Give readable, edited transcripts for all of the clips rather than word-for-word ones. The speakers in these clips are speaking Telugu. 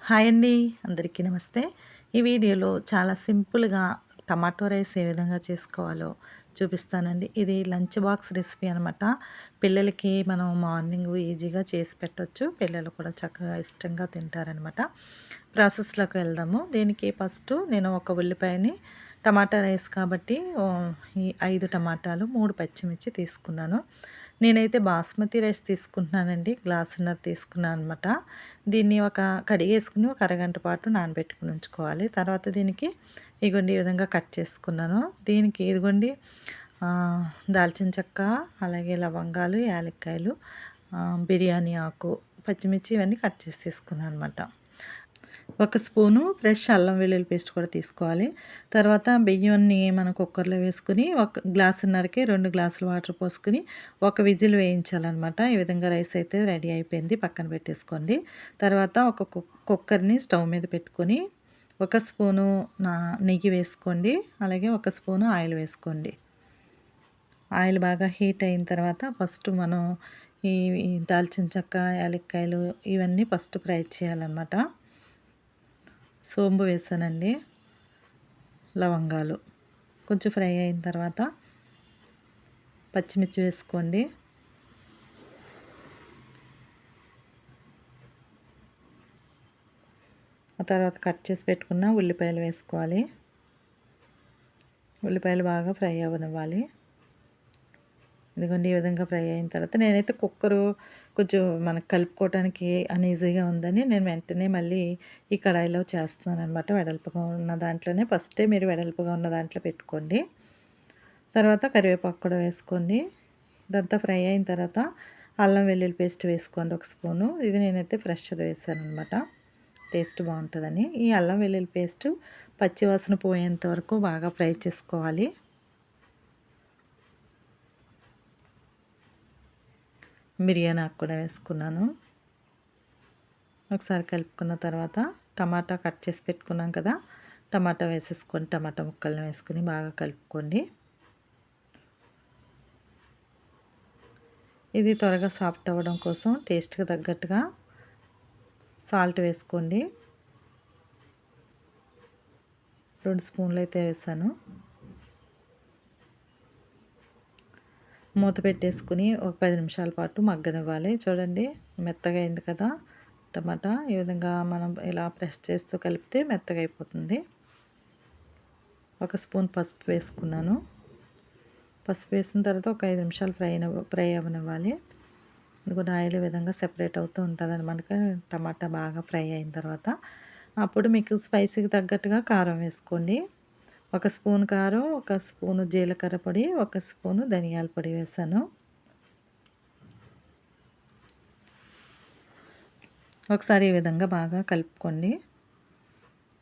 హాయ్ అండి. అందరికీ నమస్తే. ఈ వీడియోలో చాలా సింపుల్‌గా టమాటో రైస్ ఏ విధంగా చేసుకోవాలో చూపిస్తానండి. ఇది లంచ్ బాక్స్ రెసిపీ అనమాట. పిల్లలకి మనం మార్నింగ్ ఈజీగా చేసి పెట్టొచ్చు. పిల్లలు కూడా చక్కగా ఇష్టంగా తింటారనమాట. ప్రాసెస్‌లోకి వెళ్దాము. దీనికి ఫస్టు నేను ఒక ఉల్లిపాయని టమాటా రైస్ కాబట్టి ఈ 5 టమాటాలు, 3 పచ్చిమిర్చి తీసుకున్నాను. నేనైతే బాస్మతి రైస్ తీసుకుంటున్నానండి. గ్లాసున్నర తీసుకున్నాననమాట. దీన్ని కడిగేసుకొని ఒక అరగంట పాటు నానబెట్టుకొని ఉంచుకోవాలి. తర్వాత దీనికి ఇగోండి ఈ విధంగా కట్ చేసుకున్నాను. దీనికి ఇదిగోండి దాల్చిన చెక్క, అలాగే లవంగాలు, యాలక్కాయలు, బిర్యానీ ఆకు, పచ్చిమిర్చి ఇవన్నీ కట్ చేసి తీసుకున్నాను అనమాట. ఒక స్పూను ఫ్రెష్ అల్లం వెల్లుల్లి పేస్ట్ కూడా తీసుకోవాలి. తర్వాత బియ్యాన్ని మనం కుక్కర్‌లో వేసుకొని ఒక గ్లాసున్నరకి 2 గ్లాసులు వాటర్ పోసుకొని ఒక విజిల్ వేయించాలనమాట. ఈ విధంగా రైస్ అయితే రెడీ అయిపోయింది. పక్కన పెట్టేసుకోండి. తర్వాత ఒక కుక్కర్‌ని స్టవ్ మీద పెట్టుకొని ఒక స్పూను నెయ్యి వేసుకోండి. అలాగే ఒక స్పూను ఆయిల్ వేసుకోండి. ఆయిల్ బాగా హీట్ అయిన తర్వాత ఫస్ట్ మనం ఈ దాల్చిన చెక్క, యాలక్కాయలు ఇవన్నీ ఫస్ట్ ఫ్రై చేయాలన్నమాట. సోంపు వేసానండి, లవంగాలు కొంచెం ఫ్రై అయిన తర్వాత పచ్చిమిర్చి వేసుకోండి. ఆ తర్వాత కట్ చేసి పెట్టుకున్న ఉల్లిపాయలు వేసుకోవాలి. ఉల్లిపాయలు బాగా ఫ్రై అవ్వనివ్వాలి. ఇదిగోండి ఈ విధంగా ఫ్రై అయిన తర్వాత నేనైతే కుక్కరు కొంచెం మనకు కలుపుకోవడానికి అన్‌ఈజీగా ఉందని నేను వెంటనే మళ్ళీ ఈ కడాయిలో చేస్తున్నాననమాట. వెడల్పుగా ఉన్న దాంట్లోనే ఫస్టే మీరు వెడల్పుగా ఉన్న దాంట్లో పెట్టుకోండి. తర్వాత కరివేపాకు కూడా వేసుకోండి. ఇదంతా ఫ్రై అయిన తర్వాత అల్లం వెల్లుల్లి పేస్ట్ వేసుకోండి ఒక స్పూను. ఇది నేనైతే ఫ్రెష్‌ది వేసాననమాట. టేస్ట్ బావుంటదని. ఈ అల్లం వెల్లుల్లి పేస్టు పచ్చివాసన పోయేంత వరకు బాగా ఫ్రై చేసుకోవాలి. బిర్యానీ ఆకు కూడా వేసుకున్నాను. ఒకసారి కలుపుకున్న తర్వాత టమాటా కట్ చేసి పెట్టుకున్నాం కదా! టమాటా వేసేసుకొని టమాటా ముక్కల్ని వేసుకొని బాగా కలుపుకోండి. ఇది త్వరగా సాఫ్ట్ అవ్వడం కోసం టేస్ట్‌కి తగ్గట్టుగా సాల్ట్ వేసుకోండి. 2 స్పూన్లు అయితే వేసాను. మూత పెట్టేసుకుని ఒక 10 నిమిషాల పాటు మగ్గనివ్వాలి. చూడండి మెత్తగా అయింది కదా టమాటా. ఈ విధంగా మనం ఇలా ప్రెస్ చేస్తూ కలిపితే మెత్తగా అయిపోతుంది. ఒక స్పూన్ పసుపు వేసుకున్నాను. పసుపు వేసిన తర్వాత ఒక 5 నిమిషాలు ఫ్రై అవ్వనివ్వాలి. ఇది కూడా ఆయిల్ ఈ విధంగా సెపరేట్ అవుతూ ఉంటుందన్నమాట. టమాటా బాగా ఫ్రై అయిన తర్వాత అప్పుడు మీకు స్పైసీకి తగ్గట్టుగా కారం వేసుకోండి. ఒక స్పూన్ కారం, ఒక స్పూను జీలకర్ర పొడి, ఒక స్పూను ధనియాల పొడి వేసాను. ఒకసారి ఈ విధంగా బాగా కలుపుకోండి.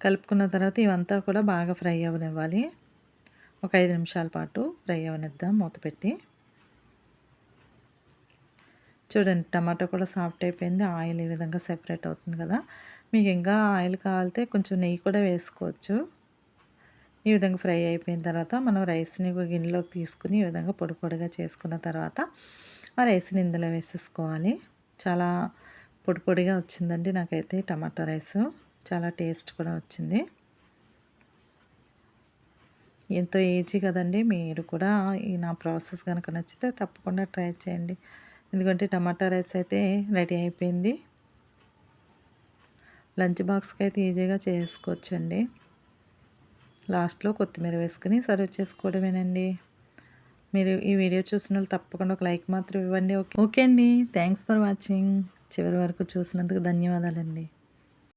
కలుపుకున్న తర్వాత ఇవంతా కూడా బాగా ఫ్రై అవ్వనివ్వాలి. ఒక 5 నిమిషాల పాటు ఫ్రై అవ్వనిద్దాం మూత పెట్టి. చూడండి టమాటా కూడా సాఫ్ట్ అయిపోయింది. ఆయిల్ ఈ విధంగా సెపరేట్ అవుతుంది కదా! మీకు ఇంకా ఆయిల్ కావాలితే కొంచెం నెయ్యి కూడా వేసుకోవచ్చు. ఈ విధంగా ఫ్రై అయిపోయిన తర్వాత మనం రైస్‌ని ఒక గిన్నెలోకి తీసుకొని ఈ విధంగా పొడి పొడిగా చేసుకున్న తర్వాత ఆ రైస్‌ని ఇందులో వేసేసుకోవాలి. చాలా పొడి పొడిగా వచ్చిందండి నాకైతే టమాటా రైసు. చాలా టేస్ట్ కూడా వచ్చింది. ఎంతో ఈజీ కదండీ! మీరు కూడా ఈ నా ప్రాసెస్ గనుక నచ్చితే తప్పకుండా ట్రై చేయండి. ఎందుకంటే టమాటా రైస్ అయితే రెడీ అయిపోయింది. లంచ్ బాక్స్‌కి అయితే ఈజీగా చేసుకోవచ్చండి. లాస్ట్‌లో కొత్తిమీర వేసుకొని సర్వ్ చేసుకోవడమేనండి. మీరు ఈ వీడియో చూసినోళ్ళు తప్పకుండా ఒక లైక్ మాత్రం ఇవ్వండి. ఓకే అండి. Thanks for watching. చివరి వరకు చూసినందుకు ధన్యవాదాలండి.